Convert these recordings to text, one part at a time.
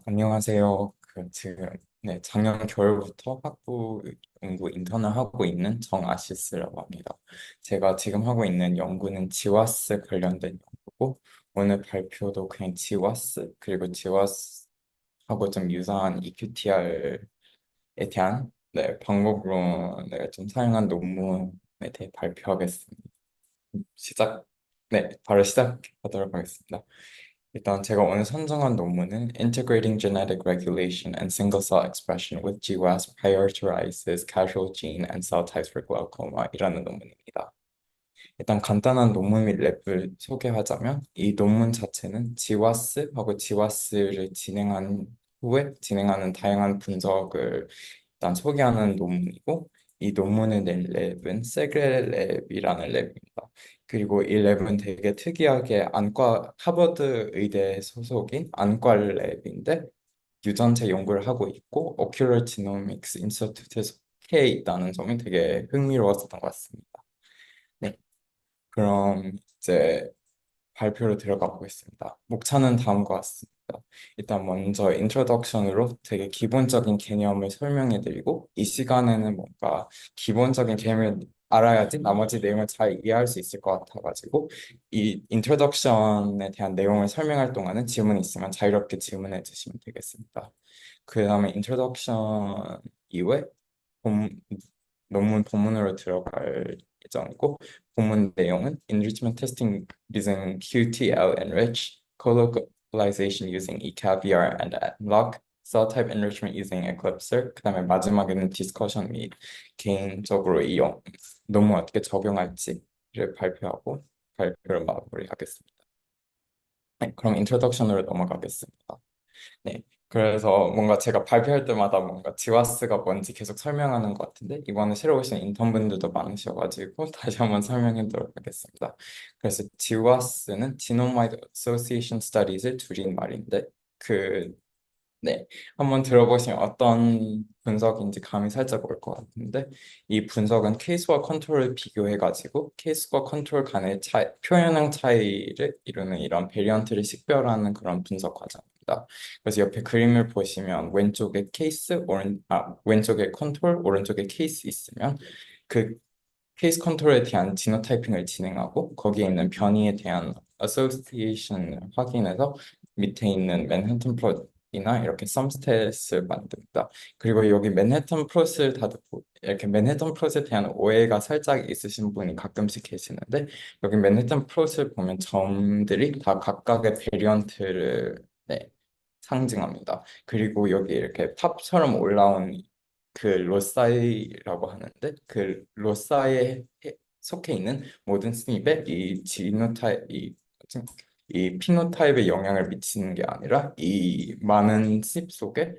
안녕하세요. 지금 작년 겨울부터 학부 연구 인턴을 하고 있는 정아시스라고 합니다. 제가 지금 하고 있는 연구는 지와스 관련된 연구고 오늘 발표도 그냥 지와스 그리고 지와스하고 좀 유사한 EQTR에 대한 방법으로 좀 사용한 논문에 대해 발표하겠습니다. 시작, 바로 시작하도록 하겠습니다. 일단 제가 오늘 선정한 논문은 Integrating Genetic Regulation and Single-Cell Expression with GWAS Prioritizes Casual Gene and Cell Types for Glaucoma 이라는 논문입니다. 일단 간단한 논문 및 랩을 소개하자면 이 논문 자체는 GWAS하고 GWAS를 진행한 후에 진행하는 다양한 분석을 일단 소개하는 논문이고 이 논문을 낸 랩은 세그레 랩이라는 랩입니다. 그리고 이 랩은 되게 특이하게 안과 하버드 의대 소속인 안과 랩인데 유전체 연구를 하고 있고 오큘러 지노믹스 인스티튜트에 속해 있다는 점이 되게 흥미로웠었던 것 같습니다. 네, 그럼 이제 발표로 들어가 보겠습니다. 목차는 다음과 같습니다. 일단 먼저 인트로덕션으로 되게 기본적인 개념을 설명해 드리고 이 시간에는 뭔가 기본적인 개념을 알아야지 나머지 내용을 잘 이해할 수 있을 것 같아가지고 이 인트로덕션에 대한 내용을 설명할 동안은 질문 있으면 자유롭게 질문해 주시면 되겠습니다. 그 다음에 인트로덕션 이후에 본, 논문 본문으로 들어갈 예정이고 본문 내용은 enrichment testing using QTL enrich, colocalization using eCaviar and Lock, cell type enrichment using Eclipser. 그다음에 마지막에는 디스커션 및 개인적으로 이 논문 어떻게 적용할지를 발표하고 발표를 마무리하겠습니다. 네, 그럼 인트로덕션으로 넘어가겠습니다. 네. 그래서 뭔가 제가 발표할 때마다 뭔가 지와스가 뭔지 계속 설명하는 것 같은데 이번에 새로 오신 인턴분들도 많으셔가지고 다시 한번 설명해보도록 하겠습니다. 그래서 지와스는 Genome-Wide Association Studies을 줄인 말인데 그 네, 한번 들어보시면 어떤 분석인지 감이 살짝 올 것 같은데 이 분석은 케이스와 컨트롤을 비교해가지고 케이스와 컨트롤 간의 표현형 차이를 이루는 이런 베리언트를 식별하는 그런 분석 과정입니다. 그래서 옆에 그림을 보시면 왼쪽에 왼쪽에 컨트롤, 오른쪽에 케이스 있으면 그 케이스 컨트롤에 대한 지노타이핑을 진행하고 거기에 있는 변이에 대한 어소시에이션을 확인해서 밑에 있는 맨해튼 플롯이나 이렇게 썸스탯을 만듭니다. 그리고 여기 맨해튼 플롯을 다 듣고 이렇게 맨해튼 플롯에 대한 오해가 살짝 있으신 분이 가끔씩 계시는데 여기 맨해튼 플롯을 보면 점들이 다 각각의 베리언트를 상징합니다. 그리고 여기 이렇게 팝처럼 올라온 그 로사이라고 하는데 그 로사이에 속해 있는 모든 스닙에 이 지노타입 이 피노타입에 영향을 미치는 게 아니라 이 많은 스닙 속에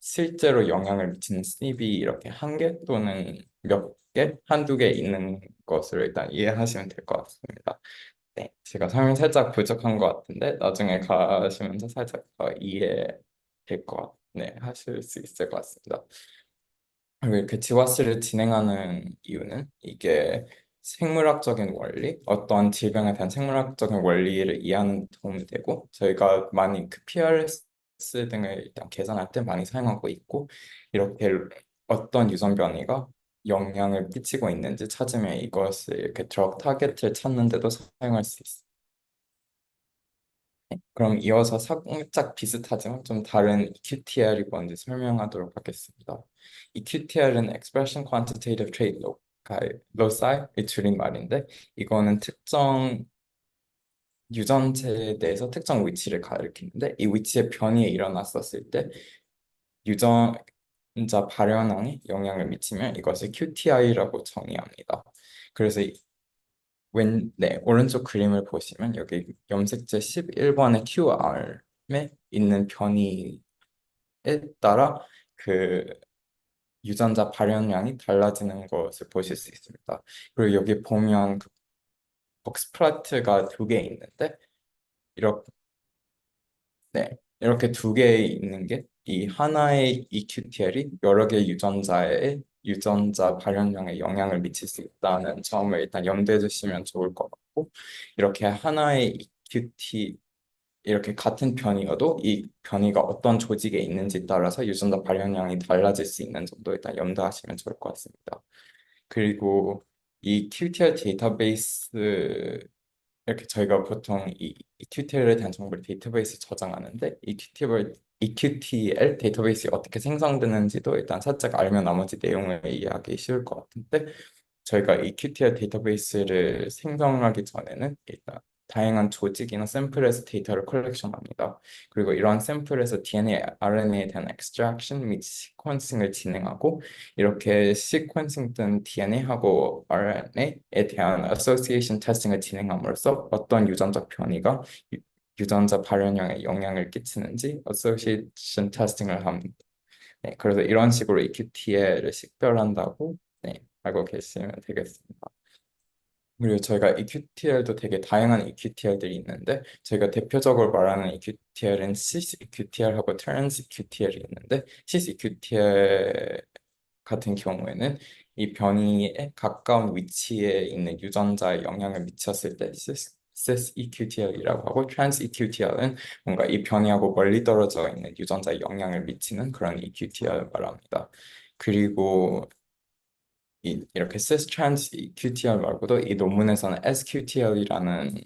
실제로 영향을 미치는 스닙이 이렇게 한 개 또는 몇 개, 한두 개 있는 것을 일단 이해하시면 될 것 같습니다. 네, 제가 설명이 살짝 부족한 것 같은데 나중에 가시면서 살짝 더 이해될 하실 수 있을 것 같습니다. 그리고 이렇게 지와스를 진행하는 이유는 이게 생물학적인 원리, 어떤 질병에 대한 생물학적인 원리를 이해하는 데 도움이 되고 저희가 많이 그 PRS 등을 일단 계산할 때 많이 사용하고 있고 이렇게 어떤 유전 변이가 영향을 끼치고 있는지 찾으면 이것을 이렇게 드럭 타겟을 찾는 데도 사용할 수 있습니다. 그럼 이어서 살짝 비슷하지만 좀 다른 EQTR이 뭔지 설명하도록 하겠습니다. EQTR은 Expression Quantitative Trait Loci, 줄인 말인데 이거는 특정 유전체에 대해서 특정 위치를 가리키는데 이 위치에 변이가 일어났었을 때 유전자 발현량에 영향을 미치면 이것을 QTI라고 정의합니다. 그래서 오른쪽 그림을 보시면 여기 염색체 11번의 QR에 있는 변이에 따라 그 유전자 발현량이 달라지는 것을 보실 수 있습니다. 그리고 여기 보면 그 복스프라트가 두 개 있는데 이렇게 이렇게 두 개 있는 게 이 하나의 EQTL이 여러 개의 유전자의 유전자 발현량에 영향을 미칠 수 있다는 점을 일단 염두해 두시면 좋을 것 같고 이렇게 하나의 EQT 이렇게 같은 변이여도 이 변이가 어떤 조직에 있는지 따라서 유전자 발현량이 달라질 수 있는 점도 일단 염두하시면 좋을 것 같습니다. 그리고 이 QTL 데이터베이스 이렇게 저희가 보통 이 QTL에 대한 정보를 데이터베이스에 저장하는데 이 QTL 데이터베이스가 어떻게 생성되는지도 일단 살짝 알면 나머지 내용을 이해하기 쉬울 것 같은데 저희가 이 QTL 데이터베이스를 생성하기 전에는 일단 다양한 조직이나 샘플에서 데이터를 컬렉션합니다. 그리고 이러한 샘플에서 DNA, RNA에 대한 extraction 및 시퀀싱을 진행하고 이렇게 시퀀싱 된 DNA하고 RNA에 대한 association 테스팅을 진행함으로써 어떤 유전자 변이가 유전자 발현량에 영향을 끼치는지 association 테스팅을 합니다. 네, 그래서 이런 식으로 EQTL을 식별한다고 네, 알고 계시면 되겠습니다. 그리고 저희가 EQTL도 되게 다양한 EQTL들이 있는데 저희가 대표적으로 말하는 EQTL은 cis EQTL하고 trans EQTL이 있는데 cis EQTL 같은 경우에는 이 변이에 가까운 위치에 있는 유전자에 영향을 미쳤을 때 cis EQTL이라고 하고 trans EQTL은 뭔가 이 변이하고 멀리 떨어져 있는 유전자에 영향을 미치는 그런 EQTL 말합니다. 그리고 이렇게 cis trans EQTL 말고도 이 논문에서는 SQTL이라는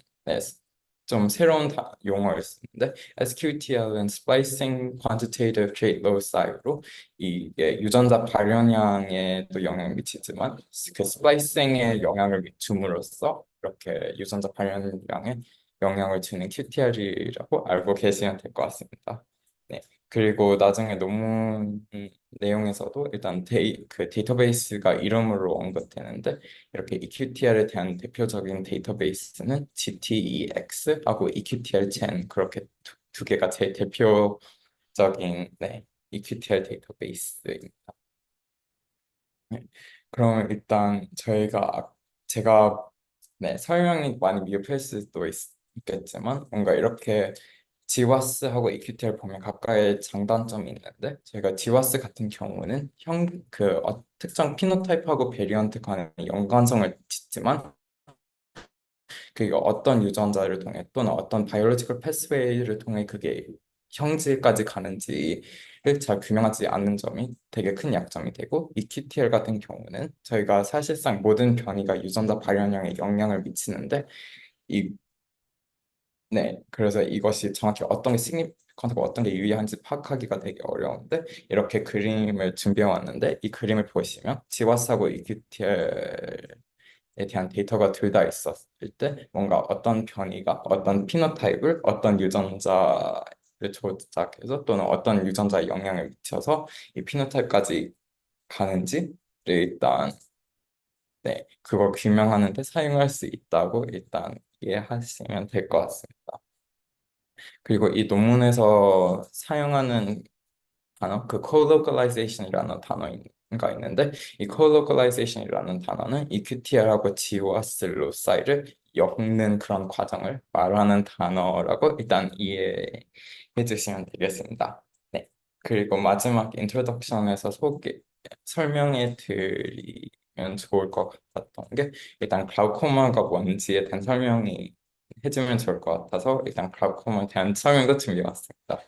좀 새로운 용어를 쓰는데 SQTL은 Splicing Quantitative Trait Loci로 이게 유전자 발현량에도 영향을 미치지만 그 스플라이싱에 영향을 줌으로써 이렇게 유전자 발현량에 영향을 주는 QTL이라고 알고 계시면 될 것 같습니다. 네. 그리고 나중에 논문 내용에서도 일단 그 데이터베이스가 이름으로 언급되는데 이렇게 EQTL에 대한 대표적인 데이터베이스는 GTEX하고 EQTL10 그렇게 두 개가 제일 대표적인 네, EQTL 데이터베이스입니다. 네. 그럼 일단 제가 네, 설명이 많이 미흡할 수도 있겠지만 뭔가 이렇게 지와스하고 EQT를 보면 각각의 장단점이 있는데 저희가 지와스 같은 경우는 특정 피노타입하고 베리언트 간의 연관성을 짓지만 그게 어떤 유전자를 통해 또는 어떤 바이올로지컬 패스웨이를 통해 그게 형질까지 가는지를 잘 규명하지 않는 점이 되게 큰 약점이 되고 EQTL 같은 경우는 저희가 사실상 모든 변이가 유전자 발현량에 영향을 미치는데 이 네, 그래서 이것이 정확히 어떤 게 시그니피컨트고 어떤 게 유의한지 파악하기가 되게 어려운데 이렇게 그림을 준비해 왔는데 이 그림을 보시면 지와스하고 EQTL에 대한 데이터가 둘 다 있었을 때 뭔가 어떤 변이가 어떤 피노타입을 어떤 유전자를 조작해서 또는 어떤 유전자에 영향을 미쳐서 이 피노타입까지 가는지를 일단 네, 그걸 규명하는 데 사용할 수 있다고 일단 이해하시면 될 것 같습니다. 그리고 이 논문에서 사용하는 단어, 그 co-localization이라는 단어가 있는데 이 co-localization이라는 단어는 EQTL하고 GWAS 사이를 엮는 그런 과정을 말하는 단어라고 일단 이해해 주시면 되겠습니다. 네. 그리고 마지막 인트로덕션에서 설명해 드리면 좋을 것 같았던 게 일단 글라우코마가 뭔지에 대한 설명이 해주면 좋을 것 같아서 일단 글라우코마에 대한 설명도 준비해왔습니다.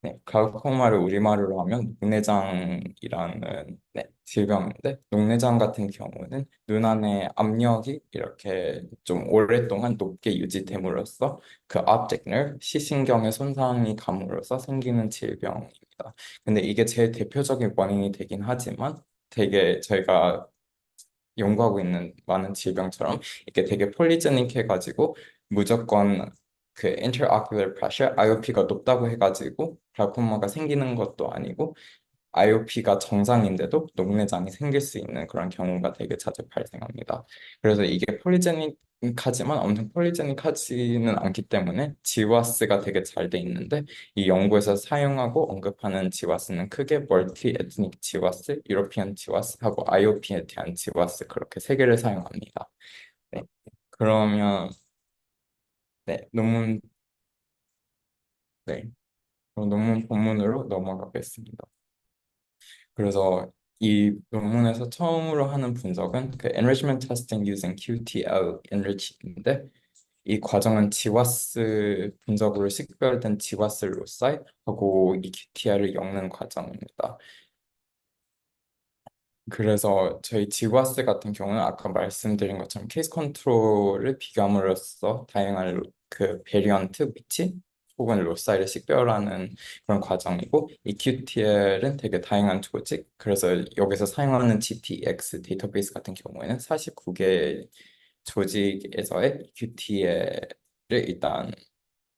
네, glau코마를 우리말로 하면 녹내장이라는 네, 질병인데 녹내장 같은 경우는 눈 안에 압력이 이렇게 좀 오랫동안 높게 유지됨으로써 그 optic nerve, 시신경의 손상이 감으로써 생기는 질병입니다. 근데 이게 제일 대표적인 원인이 되긴 하지만 되게 저희가 연구하고 있는 많은 질병처럼 이게 되게 폴리제닉 해가지고 무조건 그 intraocular pressure, IOP가 높다고 해가지고 glaucoma가 생기는 것도 아니고 IOP가 정상인데도 녹내장이 생길 수 있는 그런 경우가 되게 자주 발생합니다. 그래서 이게 폴리제닉하지만 엄청 폴리제닉하지는 않기 때문에 지와스가 되게 잘 돼 있는데 이 연구에서 사용하고 언급하는 지와스는 크게 멀티 에트닉 지와스, 유러피안 지와스하고 IOP에 대한 지와스 그렇게 세 개를 사용합니다. 네. 그러면 네, 네. 그럼 논문 본문으로 넘어가겠습니다. 그래서 이 논문에서 처음으로 하는 분석은 그 enrichment testing using QTL enrich인데 이 과정은 지와스 분석으로 식별된 지와스 로사이하고 EQTR을 엮는 과정입니다. 그래서 저희 지와스 같은 경우는 아까 말씀드린 것처럼 케이스 컨트롤을 비교함으로써 다양한 그 베리언트 위치 혹은 로사이를 식별하는 그런 과정이고 EQTL은 되게 다양한 조직 그래서 여기서 사용하는 GTX 데이터베이스 같은 경우에는 49개 조직에서의 EQTL을 일단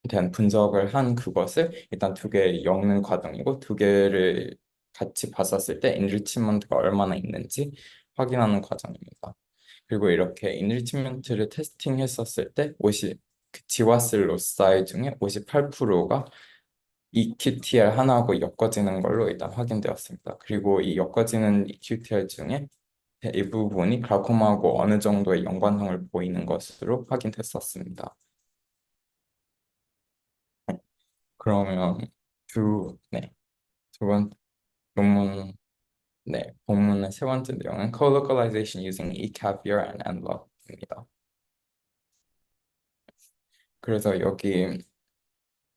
대한 분석을 한 그것을 일단 두 개 엮는 과정이고 두 개를 같이 봤었을 때 인리치먼트가 얼마나 있는지 확인하는 과정입니다. 그리고 이렇게 인리치먼트를 테스팅했었을 때 50, 그 지와스 로사이 중에 58%가 EQTR 하나하고 엮어지는 걸로 일단 확인되었습니다. 그리고 이 엮어지는 EQTR 중에 대부분이 글라코마하고 어느 정도의 연관성을 보이는 것으로 확인됐었습니다. 그러면 두 번, 논문, 본문의 세 번째 내용은 co-localization using eCaviar and nLog입니다. 그래서 여기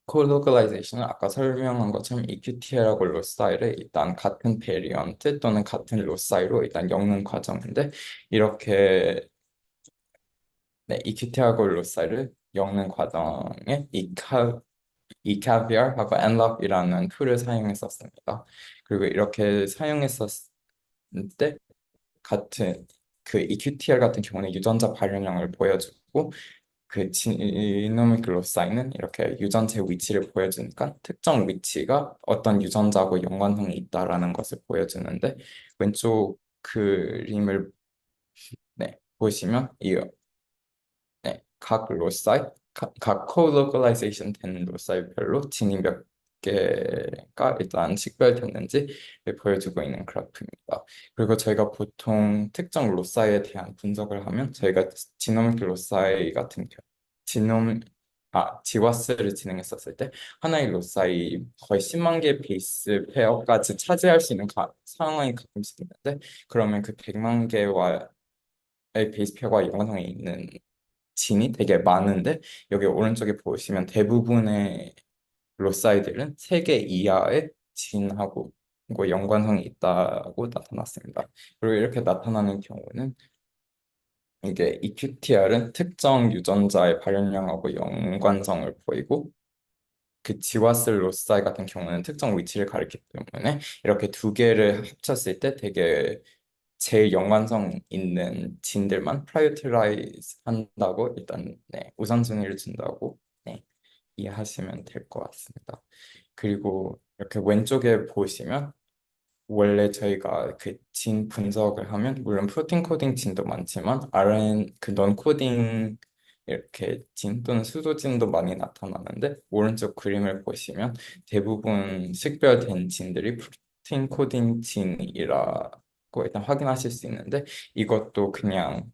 co-localization은 아까 설명한 것처럼 EQTL하고 로사이를 일단 같은 베리언트 또는 같은 로사이로 일단 엮는 과정인데 이렇게 EQTL하고 로사이를 엮는 과정에 eCaviar하고 nLog이라는 툴을 사용했었습니다. 그리고 이렇게 사용했었을 때 같은 그 EQTR 같은 경우는 유전자 발현량을 보여주고 그 지노믹 로사이는 이렇게 유전체 위치를 보여주니까 특정 위치가 어떤 유전자하고 연관성이 있다라는 것을 보여주는데 왼쪽 그림을 보시면 각 로사이, 각 co-localization 된 로사이별로 진이 몇 개가 일단 식별됐는지 보여주고 있는 그래프입니다. 그리고 저희가 보통 특정 로사이에 대한 분석을 하면 저희가 지노믹 로사이 같은 경우 지놈 지와스를 진행했었을 때 하나의 로사이 거의 10만 개 베이스 페어까지 차지할 수 있는 상황이 가끔씩 있는데 그러면 그 100만 개와의 베이스 페어가 연관성이 있는 진이 되게 많은데 여기 오른쪽에 보시면 대부분의 로사이들은 3개 이하의 진하고 뭐 연관성이 있다고 나타났습니다. 그리고 이렇게 나타나는 경우는 이게 EQTR은 특정 유전자의 발현량하고 연관성을 보이고 그 지와스 로사이 같은 경우는 특정 위치를 가리키기 때문에 이렇게 두 개를 합쳤을 때 되게 제일 연관성 있는 진들만 프라이오티라이즈 한다고 일단 우선순위를 준다고 이해하시면 될 것 같습니다. 그리고 이렇게 왼쪽에 보시면 원래 저희가 그 진 분석을 하면 물론 프로틴 코딩 진도 많지만 RN 그 넌 코딩 이렇게 진 또는 수도진도 많이 나타나는데 오른쪽 그림을 보시면 대부분 식별된 진들이 프로틴 코딩 진이라고 일단 확인하실 수 있는데 이것도 그냥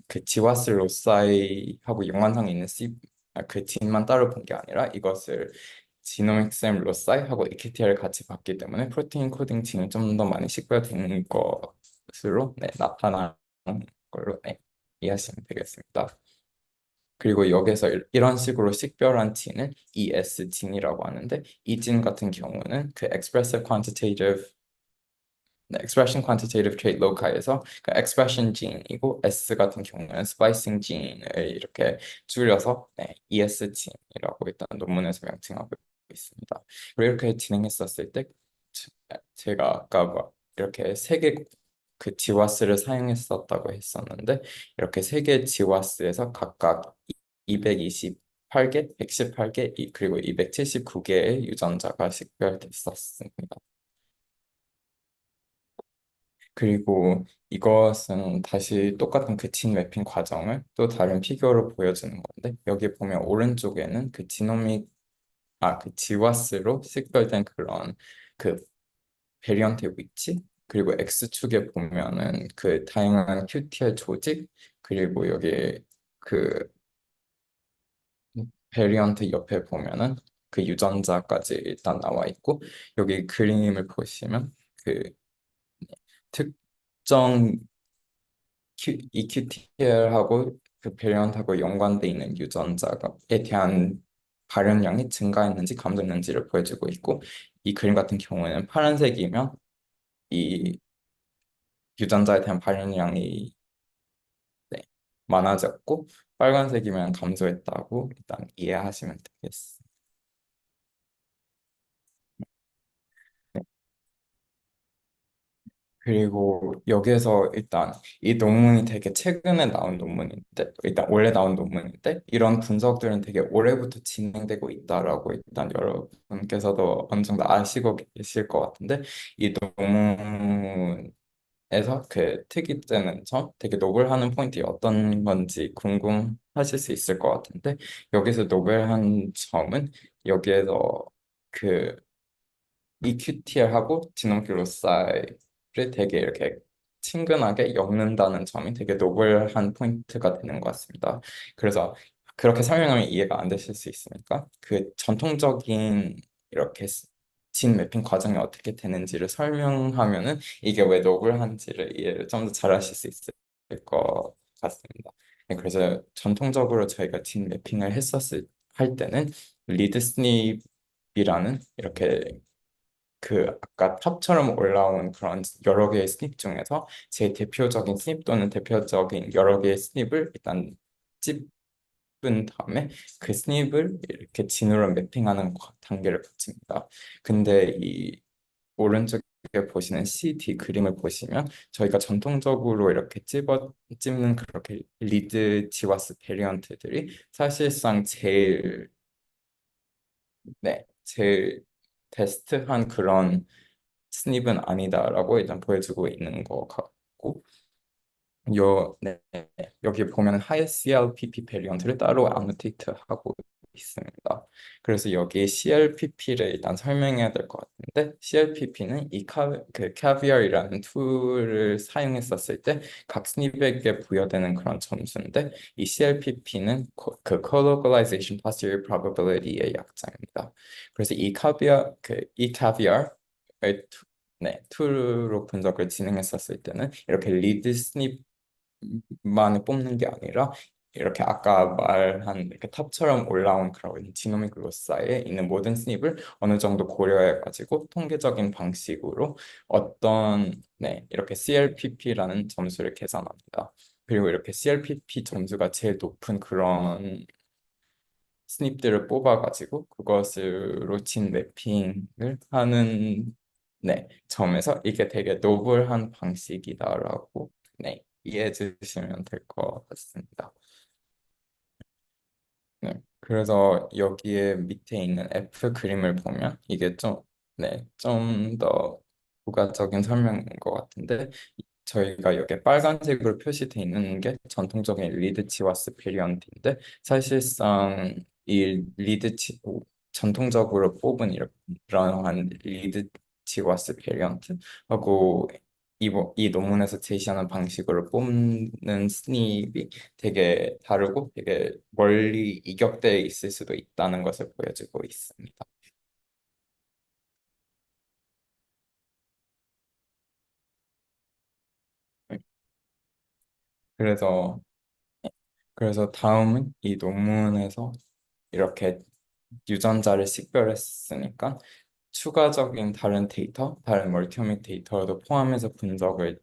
그 지와스 로사이하고 연관성이 있는 그 진만 따로 본 게 아니라 이것을 지노믹쌤 로사이하고 EQTR을 같이 봤기 때문에 프로테인 코딩 진이 좀 더 많이 식별되는 것으로 나타나는 걸로 이해하시면 되겠습니다. 그리고 여기서 이런 식으로 식별한 진을 ES 진이라고 하는데 이 진 같은 경우는 그 expressive quantitative expression quantitative trait loci에서 그 expression gene이고 S 같은 경우는 splicing gene을 이렇게 줄여서 ES gene이라고 일단 논문에서 명칭하고 있습니다. 그리고 이렇게 진행했었을 때 제가 아까 막 이렇게 세 개 그 지와스를 사용했었다고 했었는데 이렇게 세 개 지와스에서 각각 228개, 118개 그리고 279개의 유전자가 식별됐었습니다. 그리고 이것은 다시 똑같은 그 진 맵핑 과정을 또 다른 피규어로 보여주는 건데 여기 보면 오른쪽에는 그 그 지와스로 식별된 그런 그 베리언트의 위치 그리고 X축에 보면은 그 다양한 QTL 조직 그리고 여기 그 베리언트 옆에 보면은 그 유전자까지 일단 나와 있고 여기 그림을 보시면 그 특정 EQTL하고 그 베리언트하고 연관돼 있는 유전자에 대한 발현량이 증가했는지 감소했는지를 보여주고 있고, 이 그림 같은 경우에는 파란색이면 이 유전자에 대한 발현량이 네, 많아졌고, 빨간색이면 감소했다고 일단 이해하시면 되겠습니다. 그리고 여기에서 일단 이 논문이 되게 최근에 나온 논문인데, 일단 원래 나온 논문인데, 이런 분석들은 되게 올해부터 진행되고 있다라고 일단 여러분께서도 어느 정도 아시고 계실 것 같은데, 이 논문에서 그 특이되는 점, 되게 노벨하는 포인트가 어떤 건지 궁금하실 수 있을 것 같은데, 여기서 노벨한 점은 여기에서 그 EQTL하고 지노필로사이를 되게 이렇게 친근하게 엮는다는 점이 되게 노블한 포인트가 되는 것 같습니다. 그래서 그렇게 설명하면 이해가 안 되실 수 있으니까 그 전통적인 이렇게 진 매핑 과정이 어떻게 되는지를 설명하면은 이게 왜 노블한지를 이해를 좀 더 잘하실 수 있을 것 같습니다. 네, 그래서 전통적으로 저희가 진 매핑을 했었을 할 때는 리드 스닙이라는 이렇게 그 아까 탑처럼 올라온 그런 여러 개의 스닙 중에서 제일 대표적인 스닙 또는 대표적인 여러 개의 스닙을 일단 찝은 다음에 그 스닙을 이렇게 진으로 매핑하는 단계를 거칩니다. 근데 이 오른쪽에 보시는 CD 그림을 보시면 저희가 전통적으로 이렇게 찝는 그렇게 리드 지와스 베리언트들이 사실상 제일 테스트한 그런 스닙은 아니다라고 일단 보여주고 있는 것 같고, 네, 여기 보면 하이 CLPP 베리언트를 따로 안노테이트 하고 있습니다. 그래서 여기 CLPP를 일단 설명해야 될 것 같은데, CLPP는 그 캐비어이라는 툴을 사용했었을 때 각 스닙에게 부여되는 그런 점수인데, 이 CLPP는 그 colocalization posterior probability의 약자입니다. 그래서 이 캐비어를 네, 툴로 분석을 진행했었을 때는 이렇게 리드 스닙만을 뽑는 게 아니라 이렇게 아까 말한 이렇게 탑처럼 올라온 그런 지노믹 로사에 있는 모든 스닙을 어느 정도 고려해가지고 통계적인 방식으로 이렇게 CLPP라는 점수를 계산합니다. 그리고 이렇게 CLPP 점수가 제일 높은 그런 스닙들을 뽑아가지고 그것으로 진 매핑을 하는 점에서 이게 되게 노블한 방식이다라고 이해해 주시면 될 것 같습니다. 그래서 여기에 밑에 있는 F 그림을 보면 이게 좀 더 부가적인 설명인 것 같은데 저희가 여기 빨간색으로 표시되어 있는 게 전통적인 리드 치와스 베리언트인데 사실상 이 전통적으로 뽑은 이러한 리드 치와스 베리언트하고 이 논문에서 제시하는 방식으로 뽑는 스닙이 되게 다르고 되게 멀리 이격되어 있을 수도 있다는 것을 보여주고 있습니다. 그래서 다음은 이 논문에서 이렇게 유전자를 식별했으니까 추가적인 다른 데이터, 다른 멀티오믹 데이터도 포함해서 분석을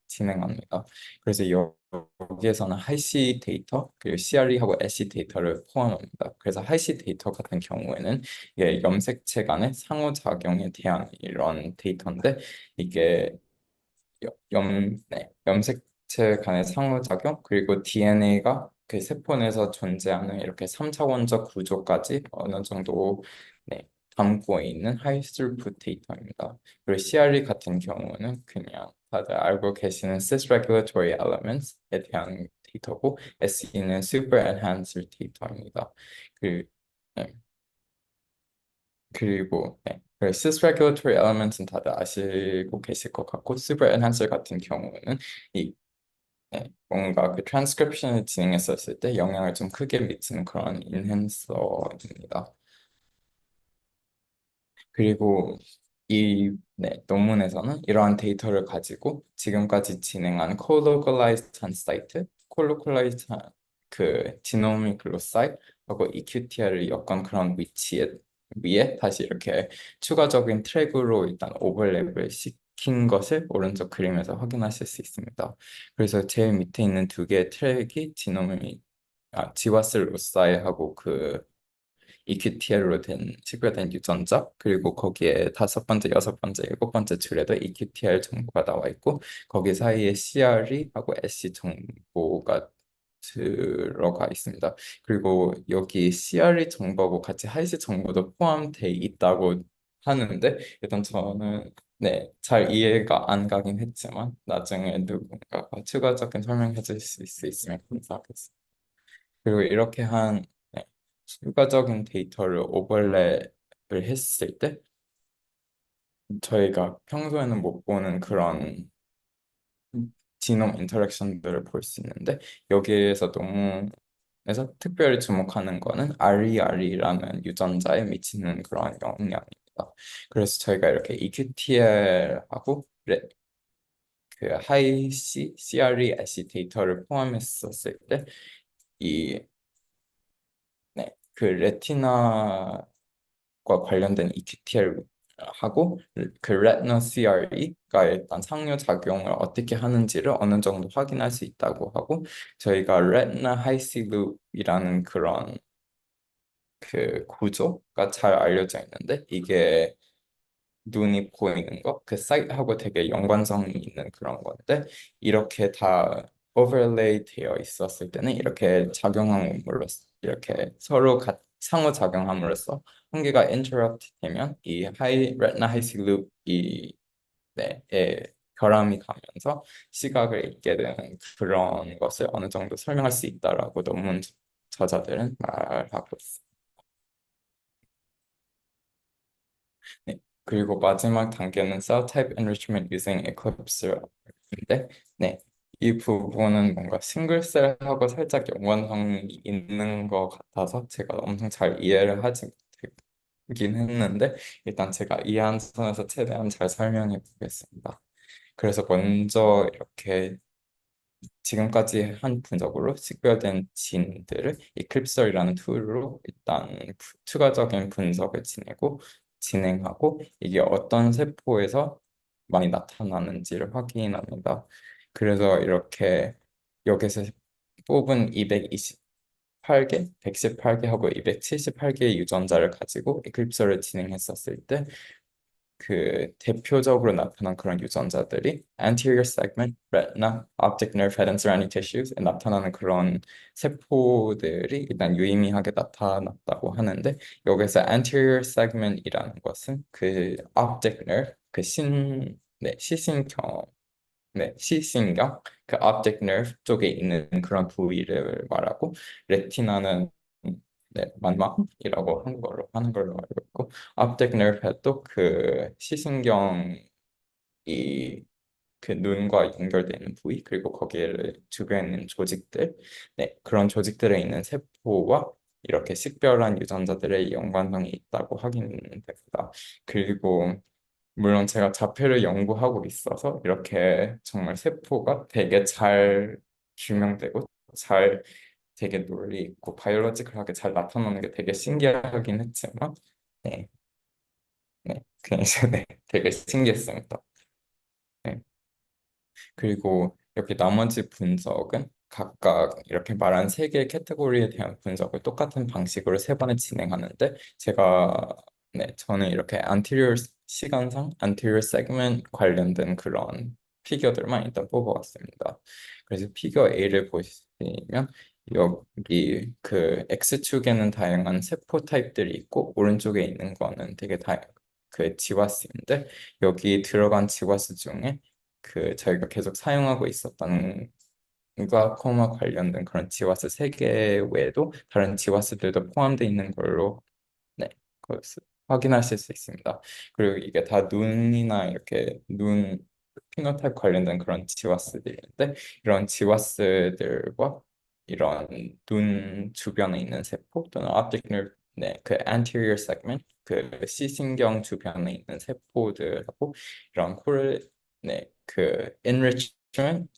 진행합니다. 그래서 여기에서는 하이시 데이터, 그리고 CRE하고 애쉬 데이터를 포함합니다. 그래서 하이시 데이터 같은 경우에는 이게 염색체 간의 상호작용에 대한 이런 데이터인데 이게 염색체 간의 상호작용 그리고 DNA가 그 세포 내에서 존재하는 이렇게 3차원적 구조까지 어느 정도 담고 있는 하이스루풋 데이터입니다. 그리고 CRE 같은 경우는 그냥 다들 알고 계시는 cis-regulatory elements에 대한 데이터고 SE는 super enhancer 데이터입니다. 그, 네. 그리고 cis-regulatory elements는 다들 아시고 계실 것 같고 super enhancer 같은 경우는 이 뭔가 그 트랜스크립션을 진행했었을 때 영향을 좀 크게 미치는 그런 인핸서입니다. 그리고 논문에서는 이러한 데이터를 가지고 지금까지 진행한 콜로컬라이즈한 사이트, 콜로컬라이즈한 그 지노믹 로사이하고 EQTR을 엮은 그런 위치에 위에 다시 이렇게 추가적인 트랙으로 일단 오버랩을 시킨 것을 오른쪽 그림에서 확인하실 수 있습니다. 그래서 제일 밑에 있는 두 개의 트랙이 지와스 로사이하고 그 EQTL로 된 식별된 유전자 그리고 거기에 다섯 번째, 여섯 번째, 일곱 번째 줄에도 EQTL 정보가 나와 있고 거기 사이에 CRE 하고 SC 정보가 들어가 있습니다. 그리고 여기 CRE 정보하고 같이 하이시 정보도 포함돼 있다고 하는데 일단 저는 잘 이해가 안 가긴 했지만 나중에 누군가가 추가적인 설명해 주실 수 있으면 감사하겠습니다. 그리고 이렇게 한 추가적인 데이터를 오버랩을 했을 때 저희가 평소에는 못 보는 그런 지놈 인터랙션들을 볼 수 있는데 여기에서 농에서 특별히 주목하는 거는 RERE라는 유전자에 미치는 그런 영향입니다. 그래서 저희가 이렇게 EQTL하고 그 하이 C, CRE 데이터를 포함했었을 때이 그 레티나과 관련된 EQTL 하고 그 레티나 CRE가 일단 상호작용을 어떻게 하는지를 어느 정도 확인할 수 있다고 하고 저희가 레티나 하이시룹이라는 그런 그 구조가 잘 알려져 있는데 이게 눈이 보이는 거, 그 사이트하고 되게 연관성이 있는 그런 건데 이렇게 다 오버레이 되어 있었을 때는 이렇게 작용함으로써 이렇게 서로 상호작용함으로써 한 개가 인터럽트 되면 이 레티나 하이시 룹이 결함이 가면서 시각을 잃게 되는 그런 것을 어느 정도 설명할 수 있다라고 논문 저자들은 말하고 있습니다. 네. 그리고 마지막 단계는 Cell Type Enrichment Using Eclipse인데, 이 부분은 뭔가 싱글셀하고 살짝 연관성이 있는 것 같아서 제가 엄청 잘 이해를 하지 못하긴 했는데, 일단 제가 이해한 선에서 최대한 잘 설명해 보겠습니다. 그래서 먼저 이렇게 지금까지 한 분석으로 식별된 진들을 이클립서이라는 툴로 일단 추가적인 분석을 진행하고 이게 어떤 세포에서 많이 나타나는지를 확인합니다. 그래서 이렇게 여기서 뽑은 228개, 118개 하고 278개의 유전자를 가지고 이클립서를 진행했었을 때 그 대표적으로 나타난 그런 유전자들이 anterior segment, retina, optic nerve, head and surrounding tissues에 나타나는 그런 세포들이 일단 유의미하게 나타났다고 하는데 여기서 anterior segment이라는 것은 그 optic nerve, 시신경 시신경, 그 optic nerve 쪽에 있는 그런 부위를 말하고, 레티나는 만막이라고 하는 걸로 알고 있고, optic nerve도 그 시신경이 그 눈과 연결되는 부위, 그리고 거기를 주변에 있는 조직들, 그런 조직들에 있는 세포와 이렇게 식별한 유전자들의 연관성이 있다고 확인됩니다. 그리고 물론 제가 자폐를 연구하고 있어서 이렇게 정말 세포가 되게 잘 규명되고 잘 되게 논리 있고 바이올로지컬하게 잘 나타나는 게 되게 신기하긴 했지만 네, 그래서 되게 신기했습니다. 네. 그리고 여기 나머지 분석은 각각 이렇게 말한 세 개의 카테고리에 대한 분석을 똑같은 방식으로 세 번을 진행하는데 저는 이렇게 anterior 시간상 anterior segment 관련된 그런 피겨들만 일단 뽑아왔습니다. 그래서 피겨 A를 보시면 여기 그 X축에는 다양한 세포 타입들이 있고 오른쪽에 있는 거는 되게 그 지와스인데 여기 들어간 지와스 중에 그 저희가 계속 사용하고 있었던 글라코마 관련된 그런 지와스 세 개 외에도 다른 지와스들도 포함되어 있는 걸로 네, 확인하실 수 있습니다. 그리고 이게 다 눈이나 이렇게 눈 피노타입 관련된 그런 지와스들인데 이런 지와스들과 이런 눈 주변에 있는 세포 또는 optic nerve, 그 anterior segment, 그 시신경 주변에 있는 세포들하고 이런 그 enrichment,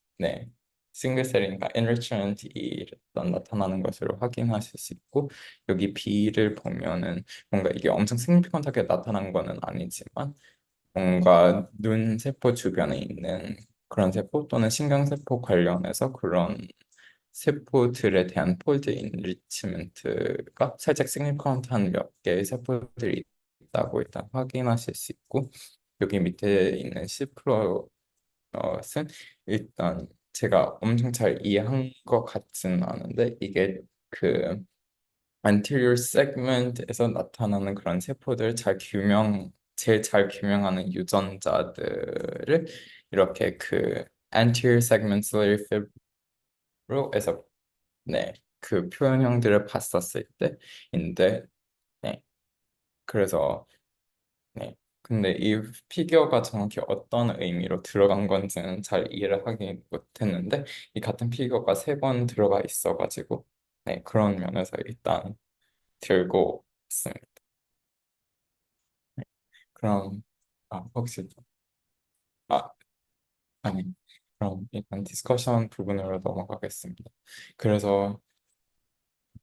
싱글셀이니까 enrichment이 일단 나타나는 것으로 확인하실 수 있고 여기 B를 보면은 뭔가 이게 엄청 significant하게 나타난 거는 아니지만 뭔가 눈 세포 주변에 있는 그런 세포 또는 신경세포 관련해서 그런 세포들에 대한 폴드 인리치먼트가 살짝 시그니컨트한 몇 개의 세포들이 있다고 일단 확인하실 수 있고 여기 밑에 있는 C 플롯은 일단 제가 엄청 잘 이해한 것 같지는 않은데 이게 그 anterior segment에서 나타나는 그런 세포들 제일 잘 규명하는 유전자들을 이렇게 그 anterior segment ciliary fibro에서 네, 그 표현형들을 봤었을 때인데 네, 그래서 네. 근데 이 피규어가 정확히 어떤 의미로 들어간 건지는 잘 이해를 하기 못했는데 이 같은 피규어가 세 번 들어가 있어가지고 네, 그런 면에서 일단 들고 있습니다. 그럼 혹시 아 아니 그럼 일단 디스커션 부분으로 넘어가겠습니다. 그래서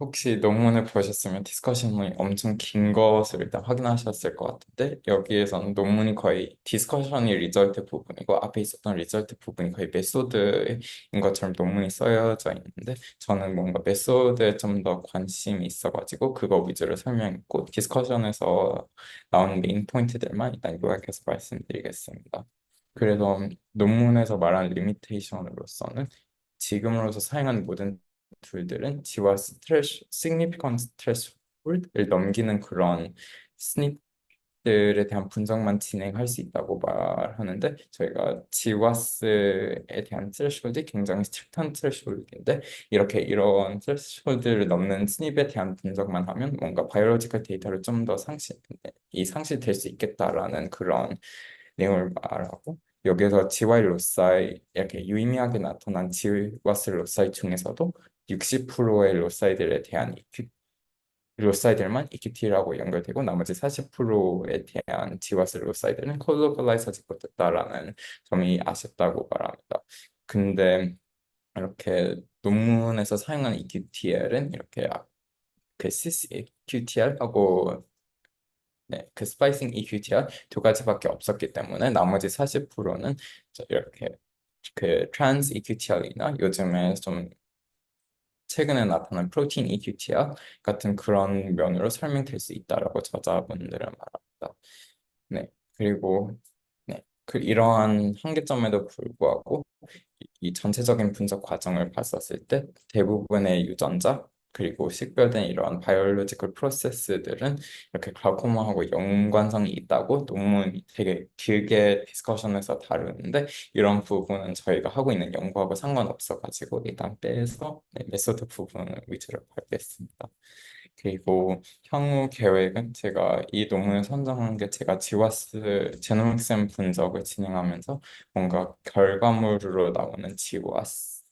혹시 논문을 보셨으면 디스커션이 엄청 긴 것을 일단 확인하셨을 것 같은데 여기에서는 논문이 거의 디스커션이 리절트 부분이고 앞에 있었던 리절트 부분이 거의 메소드인 것처럼 논문이 써여져 있는데 저는 뭔가 메소드에 좀 더 관심이 있어가지고 그거 위주로 설명했고 디스커션에서 나오는 메인 포인트들만 일단 요약해서 말씀드리겠습니다. 그래서 논문에서 말한 리미테이션으로서는 지금으로서 사용하는 모든 툴들은 지와 significant threshold을 넘기는 그런 스닙들에 대한 분석만 진행할 수 있다고 말하는데 저희가 지와스에 대한 threshold이 굉장히 스트릭트한 threshold인데 이런 threshold를 넘는 스닙에 대한 분석만 하면 뭔가 바이올로지컬 데이터를 좀 더 상실될 수 있겠다라는 그런 내용을 말하고 여기서 GY 로사이 이렇게 유의미하게 나타난 GWAS 로사이 중에서도 60%의 로사이들에 대한 로사이들만 EQT라고 연결되고 나머지 40%에 대한 GWAS 로사이들은 콜로컬라이서지 못했다라는 점이 아쉽다고 말합니다. 근데 이렇게 논문에서 사용하는 EQTL은 이렇게 그 CCQTL하고 네, 그 스파이싱 EQTR 두 가지밖에 없었기 때문에 나머지 40%는 이렇게 그 트랜스 EQTR이나 요즘에 좀 최근에 나타난 프로틴 EQTR 같은 그런 면으로 설명될 수 있다라고 저자분들은 말합니다. 네, 그리고 네, 이러한 한계점에도 불구하고 이 전체적인 분석 과정을 봤었을 때 대부분의 유전자 그리고 식별된 이러한 바이올로지컬 프로세스들은 이렇게 글라코마하고 연관성이 있다고 논문이 되게 길게 디스커션에서 다루는데 이런 부분은 저희가 하고 있는 연구하고 상관없어가지고 일단 빼서 네, 메소드 부분을 위주로 밟겠습니다. 그리고 향후 계획은 제가 이 논문을 선정한 게 제가 지와스 제노믹스 분석을 진행하면서 뭔가 결과물로 나오는 지와스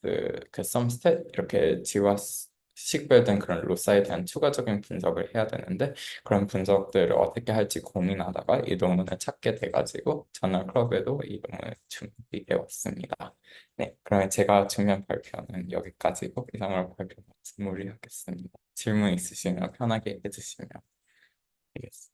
그 썸스탯 이렇게 지와스 식별된 그런 로사에 대한 추가적인 분석을 해야 되는데 그런 분석들을 어떻게 할지 고민하다가 이 논문을 찾게 돼가지고 저널 클럽에도 이 논문을 준비해 왔습니다. 네, 그러면 제가 중요한 발표는 여기까지고 이상으로 발표 마무리하겠습니다. 질문 있으시면 편하게 해주시면 되겠습니다.